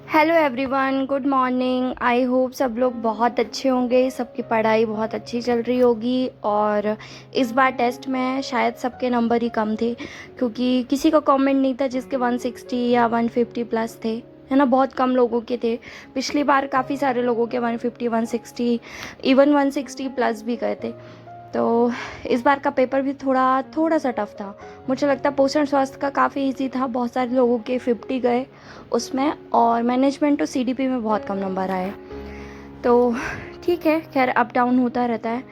Hello everyone, good morning. I hope सब लोग बहुत अच्छे होंगे, सबकी पढ़ाई बहुत अच्छी चल रही होगी। और इस बार टेस्ट में शायद सबके नंबर ही कम थे, क्योंकि किसी का कमेंट नहीं था जिसके 160 या 150 प्लस थे, है ना। बहुत कम लोगों के थे। पिछली बार काफ़ी सारे लोगों के 150, 160, इवन 160 प्लस भी गए थे। तो इस बार का पेपर भी थोड़ा सा टफ था। मुझे लगता है पोषण स्वास्थ्य का काफ़ी इजी था, बहुत सारे लोगों के 50 गए उसमें, और मैनेजमेंट और सीडीपी में बहुत कम नंबर आए। तो ठीक है, खैर अप डाउन होता रहता है।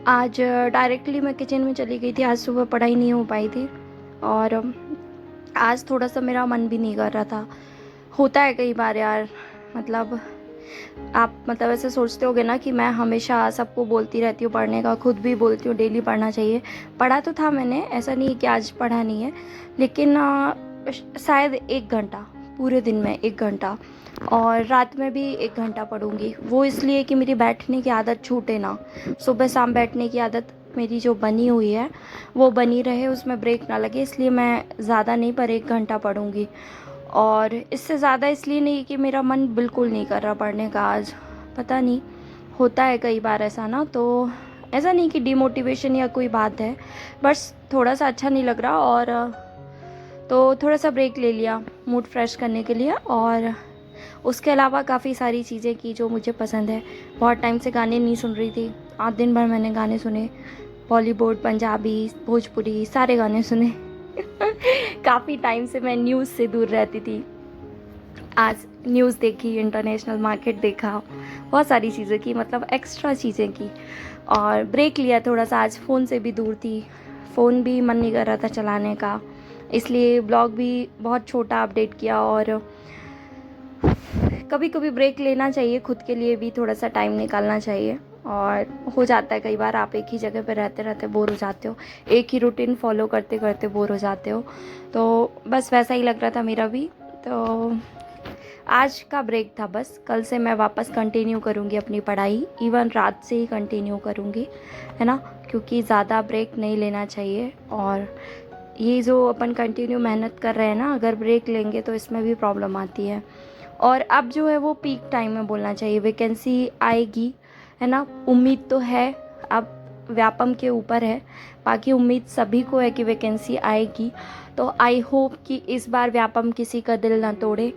आज डायरेक्टली मैं किचन में चली गई थी, आज सुबह पढ़ाई नहीं हो पाई थी। और आज थोड़ा सा मेरा मन भी नहीं कर रहा था। होता है कई बार यार, मतलब आप मतलब ऐसे सोचते होगे ना कि मैं हमेशा सबको बोलती रहती हूँ पढ़ने का, खुद भी बोलती हूँ डेली पढ़ना चाहिए। पढ़ा तो था मैंने, ऐसा नहीं कि आज पढ़ा नहीं है, लेकिन शायद 1 घंटा, पूरे दिन में 1 घंटा, और रात में भी 1 घंटा पढ़ूंगी। वो इसलिए कि मेरी बैठने की आदत छूटे ना, सुबह शाम बैठने की आदत मेरी जो बनी हुई है वो बनी रहे, उसमें ब्रेक ना लगे, इसलिए मैं ज़्यादा नहीं पर 1 घंटा पढ़ूंगी। और इससे ज़्यादा इसलिए नहीं कि मेरा मन बिल्कुल नहीं कर रहा पढ़ने का आज, पता नहीं, होता है कई बार ऐसा ना। तो ऐसा नहीं कि डिमोटिवेशन या कोई बात है, बस थोड़ा सा अच्छा नहीं लग रहा, और तो थोड़ा सा ब्रेक ले लिया मूड फ्रेश करने के लिए। और उसके अलावा काफ़ी सारी चीज़ें की जो मुझे पसंद है। बहुत टाइम से गाने नहीं सुन रही थी, आज दिन भर मैंने गाने सुने, बॉलीवुड, पंजाबी, भोजपुरी, सारे गाने सुने। काफ़ी टाइम से मैं न्यूज़ से दूर रहती थी, आज न्यूज़ देखी, इंटरनेशनल मार्केट देखा, बहुत सारी चीज़ें की, मतलब एक्स्ट्रा चीज़ें की। और ब्रेक लिया थोड़ा सा, आज फ़ोन से भी दूर थी, फ़ोन भी मन नहीं कर रहा था चलाने का, इसलिए ब्लॉग भी बहुत छोटा अपडेट किया। और कभी कभी ब्रेक लेना चाहिए, खुद के लिए भी थोड़ा सा टाइम निकालना चाहिए। और हो जाता है कई बार, आप एक ही जगह पर रहते रहते बोर हो जाते हो, एक ही रूटीन फॉलो करते करते बोर हो जाते हो। तो बस वैसा ही लग रहा था मेरा भी। तो आज का ब्रेक था बस, कल से मैं वापस कंटिन्यू करूँगी अपनी पढ़ाई, इवन रात से ही कंटिन्यू करूँगी, है ना, क्योंकि ज़्यादा ब्रेक नहीं लेना चाहिए। और ये जो अपन कंटिन्यू मेहनत कर रहे हैं ना, अगर ब्रेक लेंगे तो इसमें भी प्रॉब्लम आती है। और अब जो है वो पीक टाइम में बोलना चाहिए, वैकेंसी आएगी, है ना, उम्मीद तो है, अब व्यापम के ऊपर है, बाकी उम्मीद सभी को है कि वैकेंसी आएगी। तो आई होप कि इस बार व्यापम किसी का दिल ना तोड़े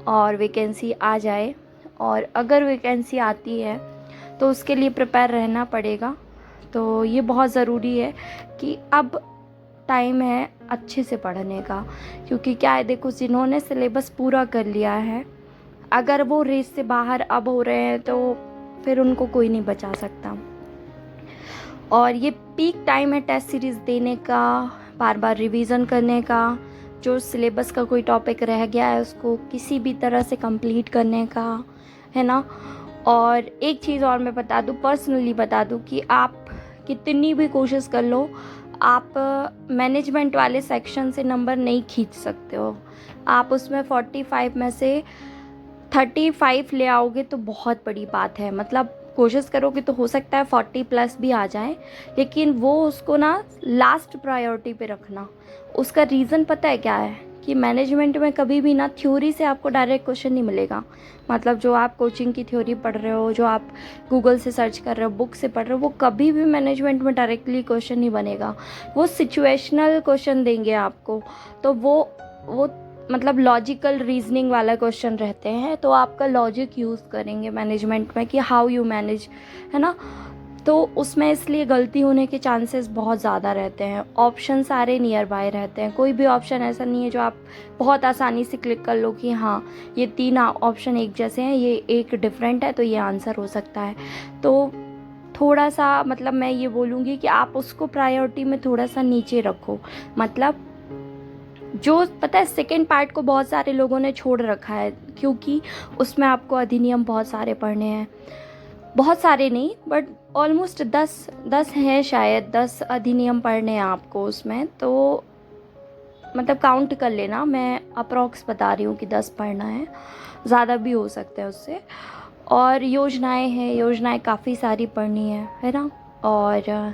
और वैकेंसी आ जाए। और अगर वैकेंसी आती है तो उसके लिए प्रिपेयर रहना पड़ेगा। तो ये बहुत ज़रूरी है कि अब टाइम है अच्छे से पढ़ने का, क्योंकि क्या है, देखो, जिन्होंने सिलेबस पूरा कर लिया है, अगर वो रेस से बाहर अब हो रहे हैं तो फिर उनको कोई नहीं बचा सकता। और ये पीक टाइम है टेस्ट सीरीज़ देने का, बार बार रिवीजन करने का, जो सिलेबस का कोई टॉपिक रह गया है उसको किसी भी तरह से कंप्लीट करने का, है ना। और एक चीज़ और मैं बता दूँ, पर्सनली बता दूँ, कि आप कितनी भी कोशिश कर लो, आप मैनेजमेंट वाले सेक्शन से नंबर नहीं खींच सकते हो। आप उसमें 45 में से 35 ले आओगे तो बहुत बड़ी बात है, मतलब कोशिश करोगे तो हो सकता है 40 प्लस भी आ जाए, लेकिन वो उसको ना लास्ट प्रायोरिटी पे रखना। उसका रीज़न पता है क्या है, कि मैनेजमेंट में कभी भी ना थ्योरी से आपको डायरेक्ट क्वेश्चन नहीं मिलेगा। मतलब जो आप कोचिंग की थ्योरी पढ़ रहे हो, जो आप गूगल से सर्च कर रहे हो, बुक से पढ़ रहे हो, वो कभी भी मैनेजमेंट में डायरेक्टली क्वेश्चन नहीं बनेगा, वो सिचुएशनल क्वेश्चन देंगे आपको। तो वो मतलब लॉजिकल रीजनिंग वाला क्वेश्चन रहते हैं, तो आपका लॉजिक यूज़ करेंगे मैनेजमेंट में कि हाउ यू मैनेज, है ना। तो उसमें इसलिए गलती होने के चांसेस बहुत ज़्यादा रहते हैं। ऑप्शन सारे नियर बाय रहते हैं, कोई भी ऑप्शन ऐसा नहीं है जो आप बहुत आसानी से क्लिक कर लो कि हाँ ये 3 ऑप्शन एक जैसे हैं, ये एक डिफरेंट है तो ये आंसर हो सकता है। तो थोड़ा सा, मतलब मैं ये बोलूँगी कि आप उसको प्रायोरिटी में थोड़ा सा नीचे रखो। मतलब जो पता है, सेकेंड पार्ट को बहुत सारे लोगों ने छोड़ रखा है, क्योंकि उसमें आपको अधिनियम बहुत सारे पढ़ने हैं, बहुत सारे नहीं बट ऑलमोस्ट 10 हैं, शायद 10 अधिनियम पढ़ने हैं आपको उसमें। तो मतलब काउंट कर लेना, मैं अप्रॉक्स बता रही हूँ कि 10 पढ़ना है, ज़्यादा भी हो सकता है उससे। और योजनाएं हैं, योजनाएं काफ़ी सारी पढ़नी है ना। और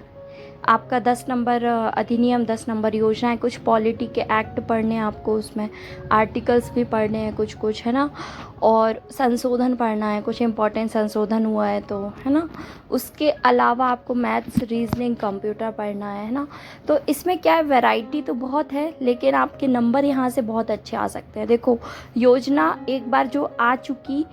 आपका 10 नंबर अधिनियम, 10 नंबर योजनाएं, कुछ पॉलिटी के एक्ट पढ़ने हैं आपको, उसमें आर्टिकल्स भी पढ़ने हैं कुछ कुछ, है ना, और संशोधन पढ़ना है, कुछ इंपॉर्टेंट संशोधन हुआ है तो, है ना। उसके अलावा आपको मैथ्स, रीजनिंग, कंप्यूटर पढ़ना है ना। तो इसमें क्या है, वैरायटी तो बहुत है, लेकिन आपके नंबर यहाँ से बहुत अच्छे आ सकते हैं। देखो, योजना एक बार जो आ चुकी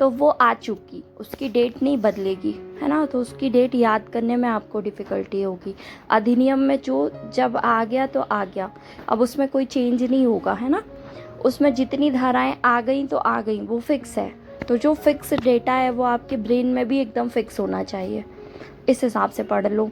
तो वो आ चुकी, उसकी डेट नहीं बदलेगी, है ना। तो उसकी डेट याद करने में आपको डिफ़िकल्टी होगी। अधिनियम में जो जब आ गया तो आ गया, अब उसमें कोई चेंज नहीं होगा, है ना। उसमें जितनी धाराएं आ गई तो आ गई, वो फिक्स है। तो जो फिक्स डेटा है वो आपके ब्रेन में भी एकदम फिक्स होना चाहिए, इस हिसाब से पढ़ लो।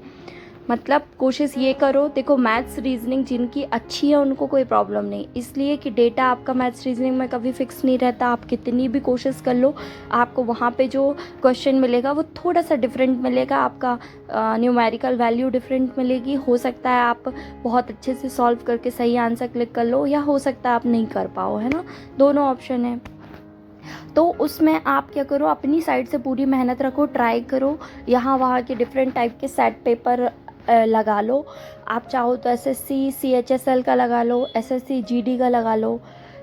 मतलब कोशिश ये करो, देखो मैथ्स रीजनिंग जिनकी अच्छी है उनको कोई प्रॉब्लम नहीं, इसलिए कि डेटा आपका मैथ्स रीजनिंग में कभी फिक्स नहीं रहता। आप कितनी भी कोशिश कर लो, आपको वहाँ पे जो क्वेश्चन मिलेगा वो थोड़ा सा डिफरेंट मिलेगा, आपका न्यूमेरिकल वैल्यू डिफरेंट मिलेगी। हो सकता है आप बहुत अच्छे से सॉल्व करके सही आंसर क्लिक कर लो, या हो सकता है आप नहीं कर पाओ, है ना। दोनों ऑप्शन है। तो उसमें आप क्या करो, अपनी साइड से पूरी मेहनत रखो, ट्राई करो, यहाँ वहाँ के डिफरेंट टाइप के सेट पेपर लगा लो। आप चाहो तो एसएससी सीएचएसएल का लगा लो, एसएससी जीडी का लगा लो,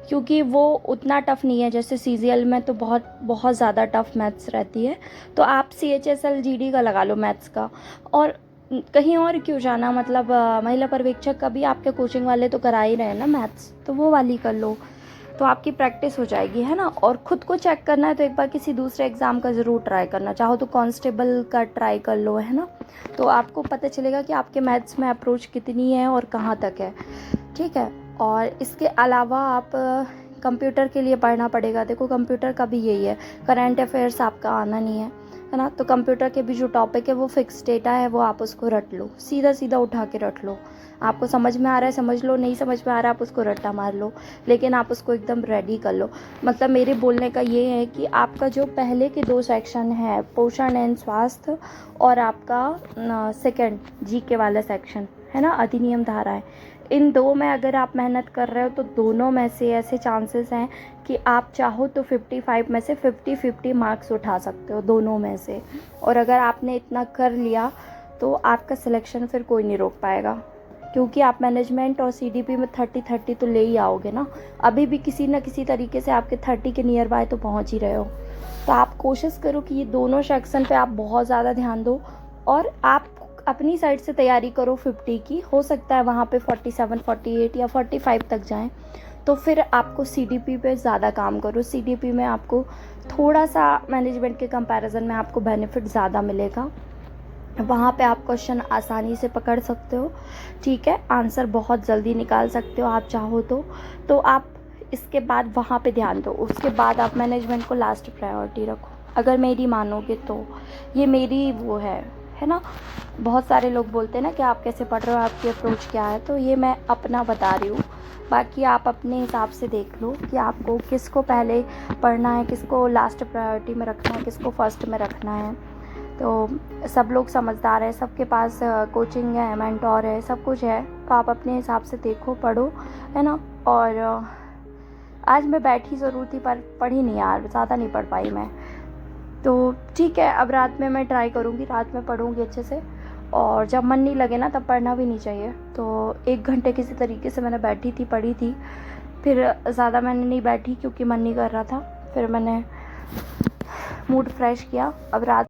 क्योंकि वो उतना टफ़ नहीं है। जैसे सीजीएल में तो बहुत बहुत ज़्यादा टफ़ मैथ्स रहती है, तो आप सीएचएसएल जीडी का लगा लो मैथ्स का। और कहीं और क्यों जाना, मतलब महिला पर्यवेक्षक का भी आपके कोचिंग वाले तो करा ही रहे हैं ना मैथ्स, तो वो वाली कर लो, तो आपकी प्रैक्टिस हो जाएगी, है ना। और ख़ुद को चेक करना है तो एक बार किसी दूसरे एग्ज़ाम का ज़रूर ट्राई करना, चाहो तो कांस्टेबल का ट्राई कर लो, है ना। तो आपको पता चलेगा कि आपके मैथ्स में अप्रोच कितनी है और कहाँ तक है, ठीक है। और इसके अलावा आप कंप्यूटर के लिए पढ़ना पड़ेगा। देखो कंप्यूटर का भी यही है, करंट अफेयर्स आपका आना नहीं है ना। तो कंप्यूटर के भी जो टॉपिक है वो फिक्स डेटा है, वो आप उसको रट लो, सीधा सीधा उठा के रट लो। आपको समझ में आ रहा है समझ लो, नहीं समझ में आ रहा है आप उसको रट्टा मार लो, लेकिन आप उसको एकदम रेडी कर लो। मतलब मेरे बोलने का ये है कि आपका जो पहले के 2 सेक्शन है, पोषण एंड स्वास्थ्य, और आपका सेकंड जीके वाला सेक्शन है ना, अधिनियम धाराएं, इन 2 में अगर आप मेहनत कर रहे हो तो दोनों में से ऐसे चांसेस हैं कि आप चाहो तो 55 में से 50-50 मार्क्स उठा सकते हो दोनों में से। और अगर आपने इतना कर लिया तो आपका सिलेक्शन फिर कोई नहीं रोक पाएगा, क्योंकि आप मैनेजमेंट और सीडीपी में 30-30 तो ले ही आओगे ना। अभी भी किसी न किसी तरीके से आपके 30 के नियर बाय तो पहुंच ही रहे हो। तो आप कोशिश करो कि ये दोनों सेक्शन पे आप बहुत ज़्यादा ध्यान दो, और आप अपनी साइड से तैयारी करो 50 की। हो सकता है वहाँ पे 47, 48 या 45 तक जाएं, तो फिर आपको सीडीपी पे ज़्यादा काम करो। सीडीपी में आपको थोड़ा सा मैनेजमेंट के कंपैरिजन में आपको बेनिफिट ज़्यादा मिलेगा, वहाँ पे आप क्वेश्चन आसानी से पकड़ सकते हो, ठीक है, आंसर बहुत जल्दी निकाल सकते हो आप चाहो तो आप इसके बाद वहाँ पे ध्यान दो। उसके बाद आप मैनेजमेंट को लास्ट प्रायोरिटी रखो, अगर मेरी मानोगे तो। ये मेरी वो है ना। बहुत सारे लोग बोलते हैं ना कि आप कैसे पढ़ रहे हो, आपकी अप्रोच क्या है, तो ये मैं अपना बता रही हूँ। बाकी आप अपने हिसाब से देख लो कि आपको किसको पहले पढ़ना है, किसको लास्ट प्रायोरिटी में रखना है, किसको फर्स्ट में रखना है। तो सब लोग समझदार है, सबके पास कोचिंग है, मेंटोर है, सब कुछ है, तो आप अपने हिसाब से देखो, पढ़ो, है ना। और आज मैं बैठी ज़रूर थी पर पढ़ी नहीं यार, ज़्यादा नहीं पढ़ पाई मैं। तो ठीक है, अब रात में मैं ट्राई करूँगी, रात में पढ़ूँगी अच्छे से, और जब मन नहीं लगे ना तब पढ़ना भी नहीं चाहिए। तो 1 घंटे किसी तरीके से मैंने बैठी थी, पढ़ी थी, फिर ज़्यादा मैंने नहीं बैठी क्योंकि मन नहीं कर रहा था, फिर मैंने मूड फ्रेश किया। अब रात